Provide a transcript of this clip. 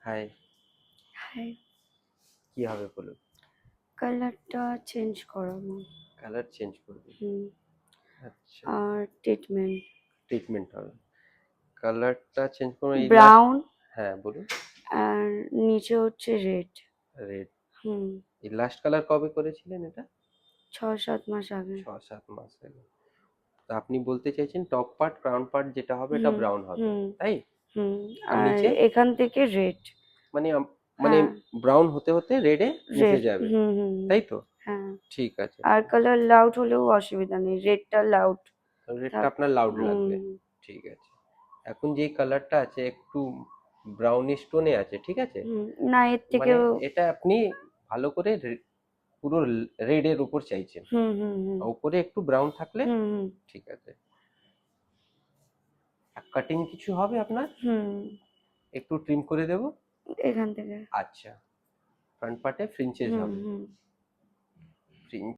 High, high, কি হবে বলুন? কালারটা চেঞ্জ করাবো। কালার চেঞ্জ করবে? হুম। আচ্ছা, আর ট্রিটমেন্ট ট্রিটমেন্ট হবে। কালারটা চেঞ্জ করুন এই লাস্ট। ব্রাউন হ্যাঁ বলুন। আর নিচে হচ্ছে রেড। রেড। হুম। এই লাস্ট কালার কবে করেছিলেন এটা? 6-7 মাস আগে। 6-7 মাস আগে। তো আপনি বলতে চাইছেন টপ পার্ট ক্রাউন পার্ট যেটা হবে এটা হুম ব্রাউন হবে, হুম তাই? হুম। আর আর নিচে এখান থেকে রেড। মানে মানে হ্যাঁ, ব্রাউন হতে হতে রেডে মিশে রেড। যাবে, হুম হুম হুম। তাই তো? হ্যাঁ। ঠিক আছে। আর কালার লাউড হলেও অসুবিধা নেই, রেডটা লাউড রেডটা থাক। আপনার লাউড হুম লাগবে। ঠিক আছে। এখন যেই কালারটা আছে একটু ব্রাউনিশ টোনে আছে, ঠিক আছে? হুম। না, এর মানে থেকেও। এটা আপনি ভালো করে পুরো রেডের উপর চাইছেন, হুম হুম হুম উপরে একটু ব্রাউন থাকলে হুম হুম ঠিক আছে। কাটিং কিছু হবে আপনার? হুম। একটু ট্রিম করে দেব। এখান থেকে। আচ্ছা, ফ্রন্ট পার্টে ফ্রিঞ্চেস হুম হবে। হুম। ফ্রিঞ্চ